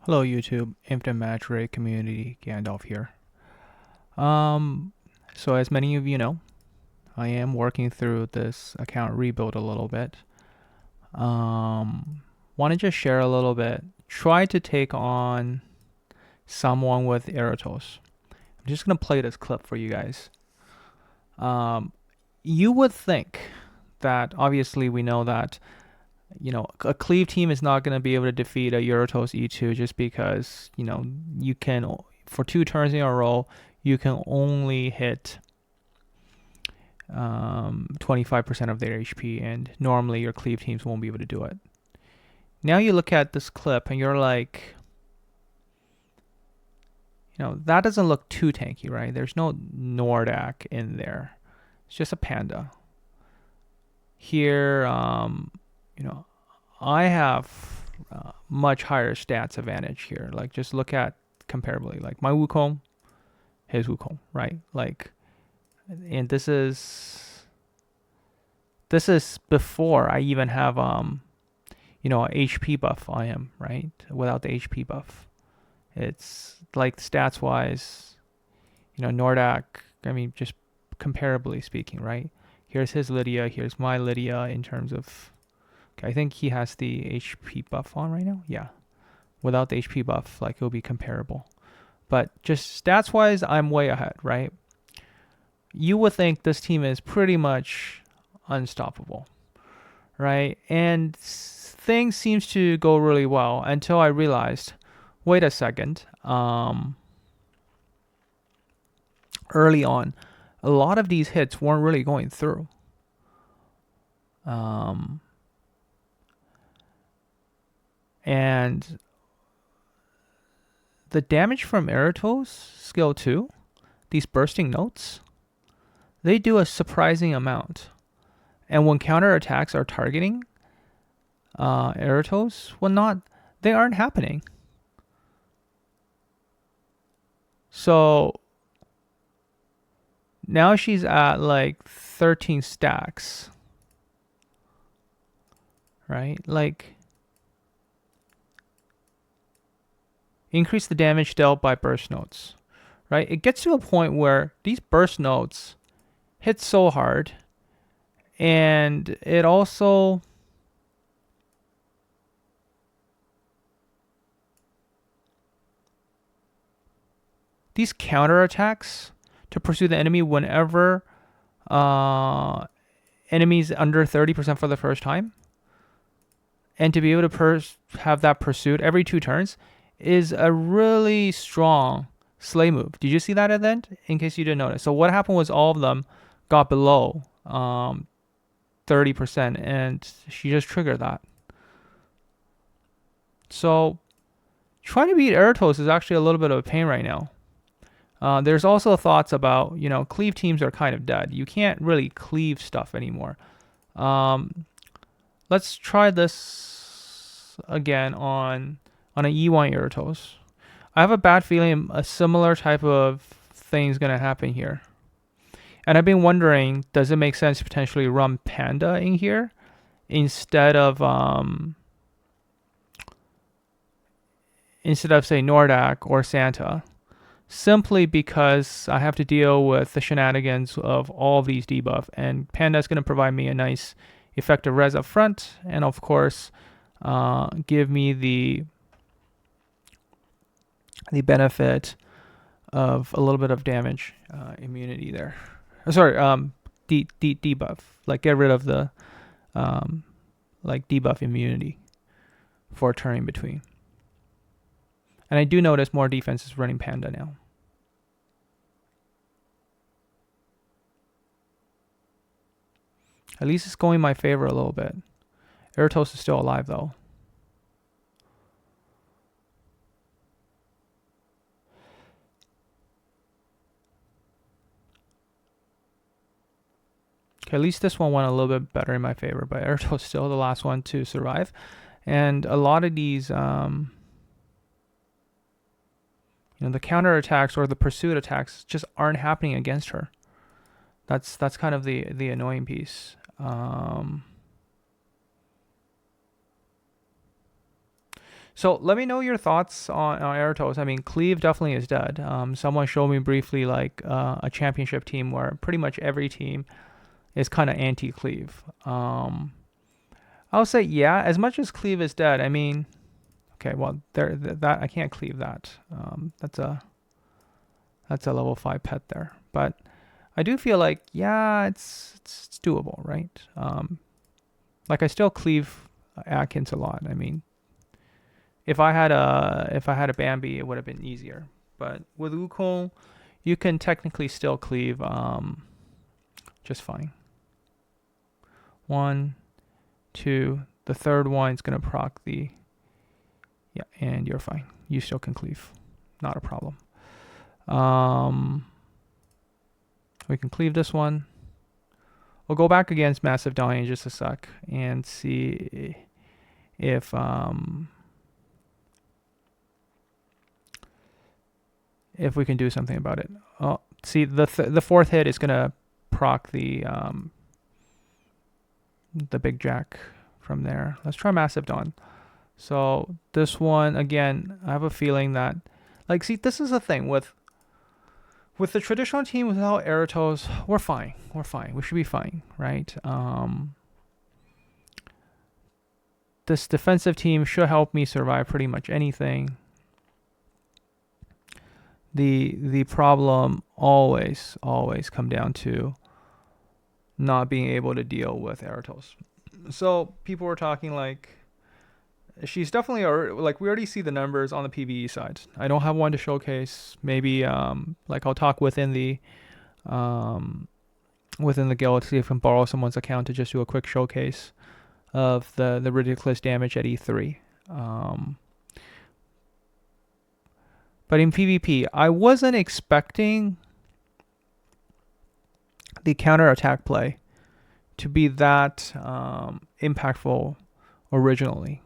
Hello YouTube, Infinite Magicraid community, Gandalf here. Um, so as many of you know, I am working through this account rebuild a little bit. Want to just share a little bit. Try to take on someone with Eratos. I'm just gonna play this clip for you guys. You would think that obviously we know that a cleave team is not going to be able to defeat a Euratos E2 just because you can, for 2 turns in a row, you can only hit 25% of their HP, and normally your cleave teams won't be able to do it. Now you look at this clip and you're like, that doesn't look too tanky, right? There's no Nordak in there. It's just a panda. Here, I have much higher stats advantage here. Like, just look at comparably. Like, my Wukong, his Wukong, right? Like, and this is before I even have a HP buff on him, right? Without the HP buff, it's like stats wise, Nordak. I mean, just comparably speaking, right? Here's his Lydia. Here's my Lydia in terms of. I think he has the HP buff on right now. Yeah. Without the HP buff, like, it'll be comparable. But just stats wise, I'm way ahead, right? You would think this team is pretty much unstoppable, right? And things seems to go really well until I realized, wait a second. Early on, a lot of these hits weren't really going through. And the damage from Eratos skill 2, these bursting notes, they do a surprising amount. And when counter attacks are targeting Eratos, they aren't happening. So now she's at like 13 stacks, right? Like, increase the damage dealt by burst notes, right? It gets to a point where these burst notes hit so hard, and it also these counter attacks to pursue the enemy whenever enemies under 30% for the first time, and to be able to have that pursuit every 2 turns is a really strong slay move. Did you see that event? In case you didn't notice. So what happened was all of them got below 30%, and she just triggered that. So trying to beat Eratos is actually a little bit of a pain right now. There's also thoughts about, cleave teams are kind of dead. You can't really cleave stuff anymore. Let's try this again on an E1 Eratos. I have a bad feeling a similar type of thing is going to happen here. And I've been wondering, does it make sense to potentially run Panda in here instead of say Nordak or Santa? Simply because I have to deal with the shenanigans of all of these debuff, and Panda is going to provide me a nice effective res up front, and of course give me the benefit of a little bit of damage immunity there. Sorry, debuff. Like, get rid of the debuff immunity for a turn in between. And I do notice more defense is running Panda now. At least it's going in my favor a little bit. Eratos is still alive though. Okay, at least this one went a little bit better in my favor, but Eratos is still the last one to survive. And a lot of these, the counter attacks or the pursuit attacks just aren't happening against her. That's kind of the annoying piece. So let me know your thoughts on Eratos. I mean, Cleve definitely is dead. Someone showed me briefly like a championship team where pretty much every team is kind of anti-Cleve. I'll say yeah. As much as Cleve is dead, I mean, okay, well that I can't cleave that. That's a level 5 pet there, but I do feel like yeah, it's doable, right? Like I still cleave Atkins a lot. I mean, if I had a Bambi, it would have been easier. But with Wukong, you can technically still cleave just fine. 1, 2. The third one is gonna proc the and you're fine. You still can cleave, not a problem. We can cleave this one. We'll go back against Massive Dying in just a sec and see if we can do something about it. Oh, see the fourth hit is gonna proc the big jack from there. Let's try Massive Dawn. So this one again, I have a feeling that, like, see, this is the thing with the traditional team without Eratos, we're fine. We're fine. We should be fine, right? This defensive team should help me survive pretty much anything. The problem always come down to not being able to deal with Eratos. So people were talking like she's definitely like we already see the numbers on the PvE side. I don't have one to showcase. Maybe like I'll talk within the guild to see if I can borrow someone's account to just do a quick showcase of the ridiculous damage at E3. But in PvP, I wasn't expecting the counter-attack play to be that impactful originally.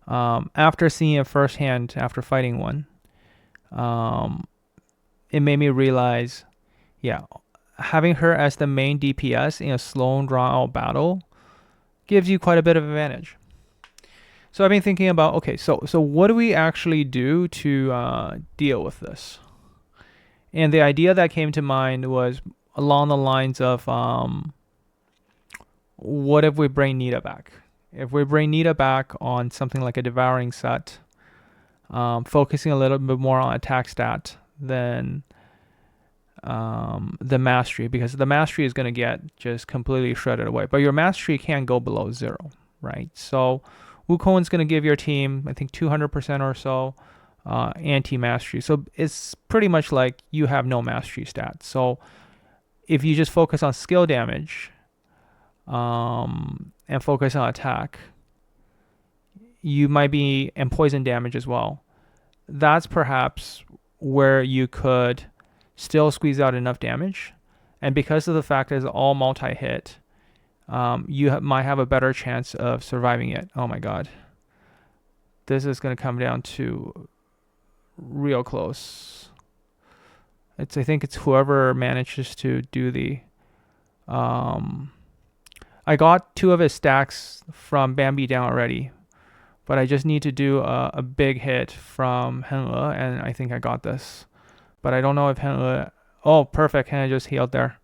After seeing it firsthand, after fighting one, it made me realize, yeah, having her as the main DPS in a slow and drawn-out battle gives you quite a bit of advantage. So I've been thinking about, okay, so what do we actually do to deal with this? And the idea that came to mind was along the lines of, what if we bring Nita back? If we bring Nita back on something like a Devouring set, focusing a little bit more on attack stat than the Mastery, because the Mastery is going to get just completely shredded away. But your Mastery can't go below 0, right? So Wukong's going to give your team, I think, 200% or so anti-Mastery. So it's pretty much like you have no Mastery stats. So if you just focus on skill damage and focus on attack, you might be, and poison damage as well. That's perhaps where you could still squeeze out enough damage. And because of the fact that it's all multi-hit, you might have a better chance of surviving it. Oh my god. This is going to come down to real close. I think it's whoever manages to do the... I got 2 of his stacks from Bambi down already, but I just need to do a big hit from Henle, and I think I got this. But I don't know if Henle... Oh, perfect. Henle just healed there.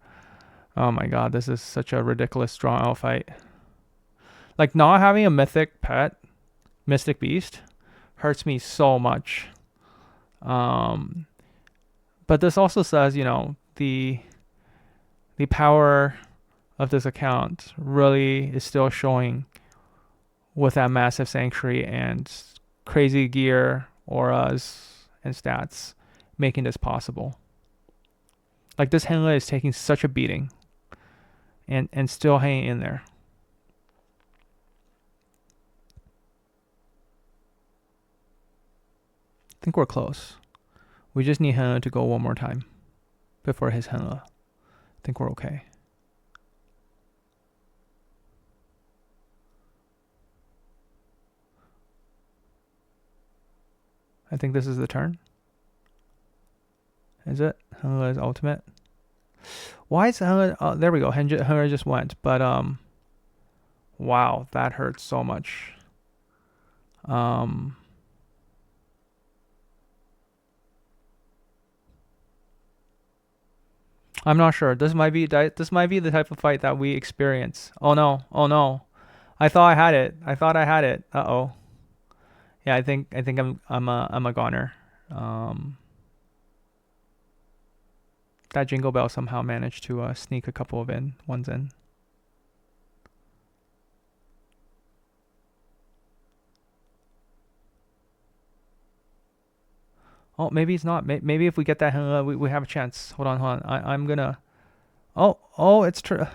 Oh my god, this is such a ridiculous draw-out fight. Like, not having a mythic pet, Mystic Beast, hurts me so much. But this also says, you know, the power of this account really is still showing with that massive Sanctuary and crazy gear, auras, and stats making this possible. Like, this Henle is taking such a beating and still hanging in there. I think we're close. We just need Henle to go one more time before his Henle. I think we're okay. I think this is the turn. Is it? Henle's ultimate. Why is Henle... Oh, there we go. Henle just went. But, wow, that hurts so much. I'm not sure. This might be the type of fight that we experience. Oh no. Oh no. I thought I had it. I thought I had it. Uh-oh. Yeah, I think I'm a goner. Um that Jingle Bell somehow managed to sneak a couple of ones in. Oh, maybe it's not. Maybe if we get that, we have a chance. Hold on. I'm gonna. Oh, it's true.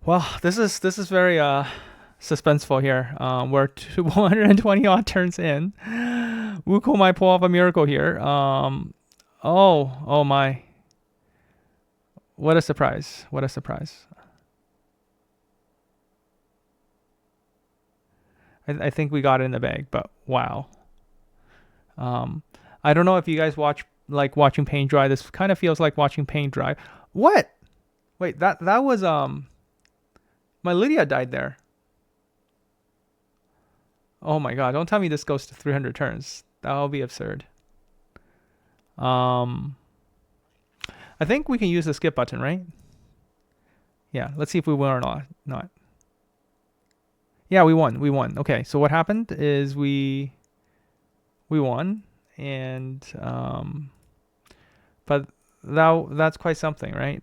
Well, this is very suspenseful here. We're 120 odd turns in. Wukong might pull off a miracle here. Oh my. What a surprise. What a surprise. I think we got it in the bag, but wow. Um, I don't know if you guys watching paint dry. This kind of feels like watching paint dry. What? Wait, that was my Lydia died there. Oh my god, don't tell me this goes to 300 turns. That'll be absurd. Um I think we can use the skip button, right? Yeah, let's see if we win or not. Yeah, we won. We won. Okay, so what happened is we won, and but that's quite something, right?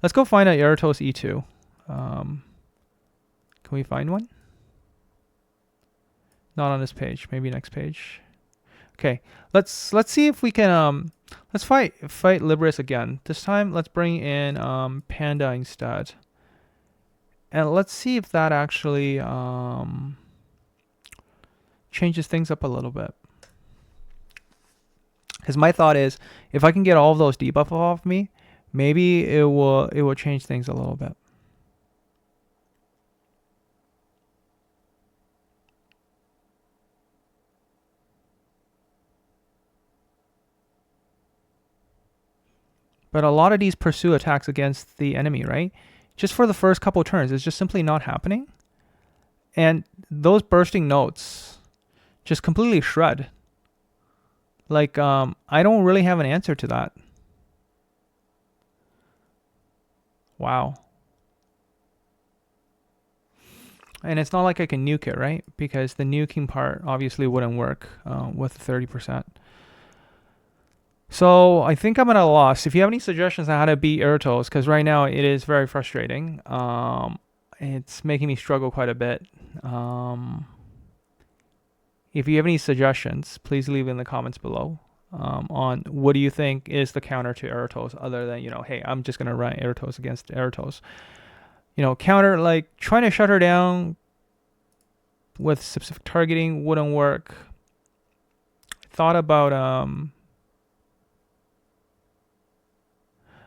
Let's go find an Eratos E2. Can we find one? Not on this page. Maybe next page. Okay, let's see if we can let's fight Libris again. This time let's bring in Panda instead. And let's see if that actually changes things up a little bit. Because my thought is, if I can get all of those debuffs off me, maybe it will change things a little bit. But a lot of these pursue attacks against the enemy, right? Just for the first couple of turns, it's just simply not happening. And those bursting notes just completely shred. Like, I don't really have an answer to that. Wow. And it's not like I can nuke it, right? Because the nuking part obviously wouldn't work with 30%. So I think I'm at a loss. If you have any suggestions on how to beat Eratos, because right now it is very frustrating. It's making me struggle quite a bit. If you have any suggestions, please leave in the comments below on what do you think is the counter to Eratos, other than, hey, I'm just going to run Eratos against Eratos. Counter, like trying to shut her down with specific targeting wouldn't work.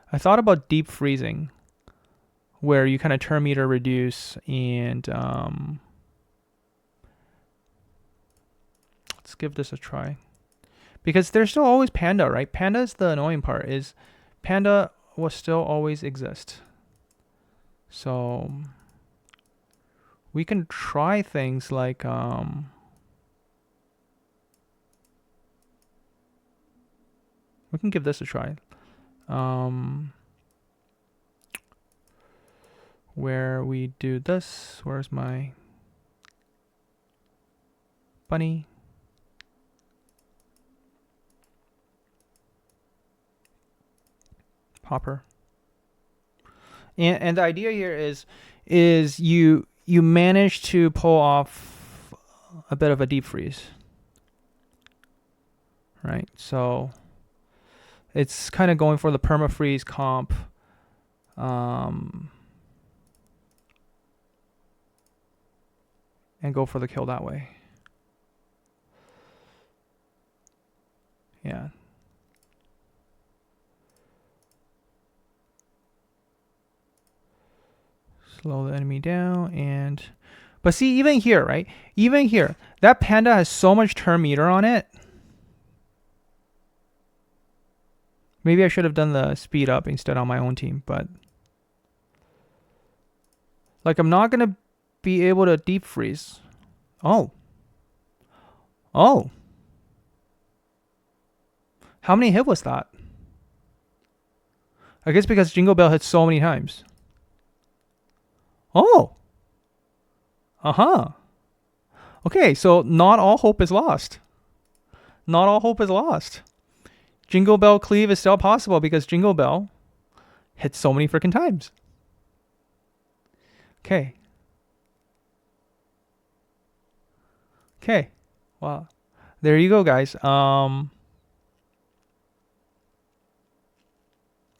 I thought about deep freezing, where you kind of turn meter reduce and let's give this a try. Because there's still always Panda, right? Panda is the annoying part, is Panda will still always exist. So we can try things like we can give this a try. Where we do this. Where's my bunny? Popper. And the idea here is you manage to pull off a bit of a deep freeze, right? So it's kind of going for the permafreeze comp. And go for the kill that way. Yeah. Slow the enemy down but see, even here, right? Even here, that Panda has so much turn meter on it. Maybe I should have done the speed up instead on my own team, but like I'm not going to be able to deep freeze. Oh. How many hit was that? I guess because Jingle Bell hits so many times. Oh. Uh-huh. Okay, so not all hope is lost. Not all hope is lost. Jingle Bell cleave is still possible because Jingle Bell hits so many freaking times. Okay. Okay. Wow. There you go, guys.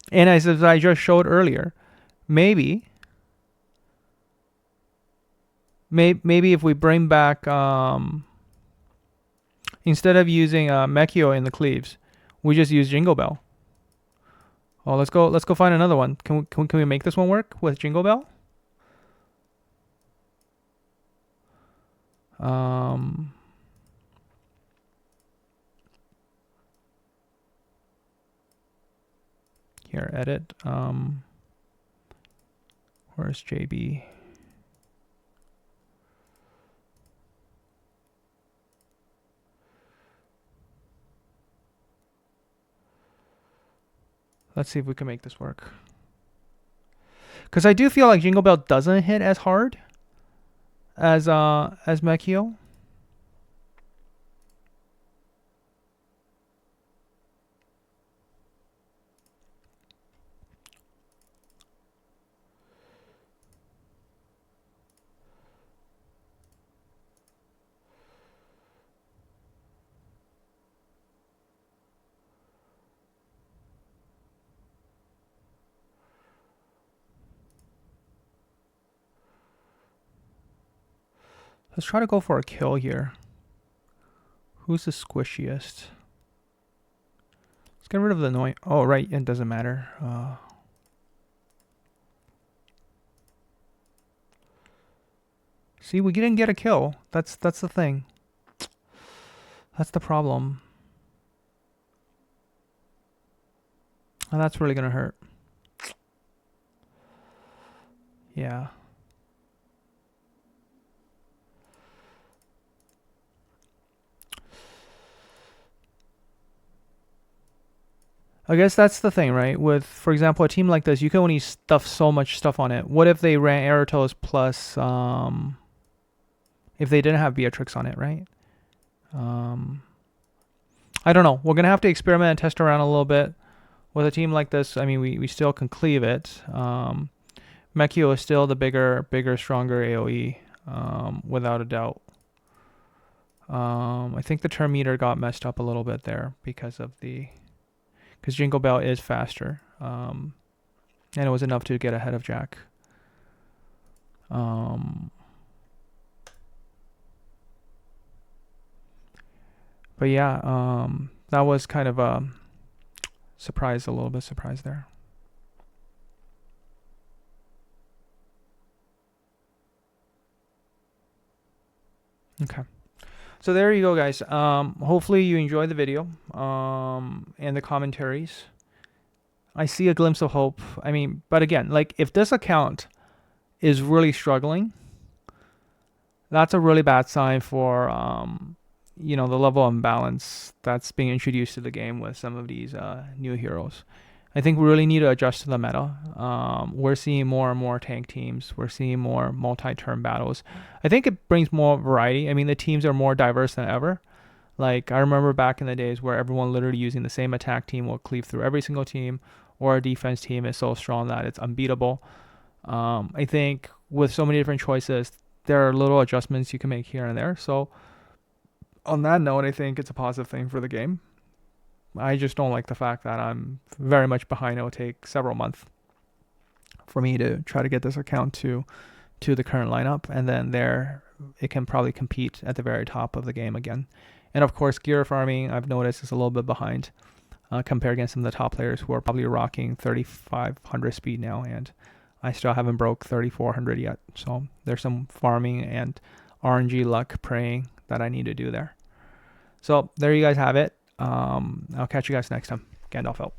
And as I just showed earlier, maybe if we bring back instead of using Mechio in the cleaves, we just use Jingle Bell. Oh, let's go find another one. Can we make this one work with Jingle Bell? Here, edit. Where's JB? Let's see if we can make this work. Because I do feel like Jingle Bell doesn't hit as hard as Mechio. Let's try to go for a kill here. Who's the squishiest? Let's get rid of the annoying. Oh, right. It doesn't matter. See, we didn't get a kill. That's the thing. That's the problem. And that's really going to hurt. Yeah. I guess that's the thing, right? With, for example, a team like this, you can only stuff so much stuff on it. What if they ran Aerotos plus, if they didn't have Beatrix on it, right? I don't know. We're going to have to experiment and test around a little bit. With a team like this, I mean, we still can cleave it. Mechio is still the bigger, stronger AoE, without a doubt. I think the turn meter got messed up a little bit there because Jingle Bell is faster, and it was enough to get ahead of Jack. But yeah, that was kind of a surprise, a little bit surprised there. Okay. So there you go, guys. Hopefully you enjoyed the video and the commentaries. I see a glimpse of hope. I mean, but again, like if this account is really struggling, that's a really bad sign for the level of imbalance that's being introduced to the game with some of these new heroes. I think we really need to adjust to the meta. We're seeing more and more tank teams. We're seeing more multi-turn battles. I think it brings more variety. I mean, the teams are more diverse than ever. Like, I remember back in the days where everyone literally using the same attack team will cleave through every single team, or a defense team is so strong that it's unbeatable. I think with so many different choices, there are little adjustments you can make here and there. So on that note, I think it's a positive thing for the game. I just don't like the fact that I'm very much behind. It will take several months for me to try to get this account to the current lineup, and then there it can probably compete at the very top of the game again. And of course, gear farming, I've noticed, is a little bit behind compared against some of the top players who are probably rocking 3,500 speed now, and I still haven't broke 3,400 yet. So there's some farming and RNG luck praying that I need to do there. So there you guys have it. I'll catch you guys next time. Gandalf out.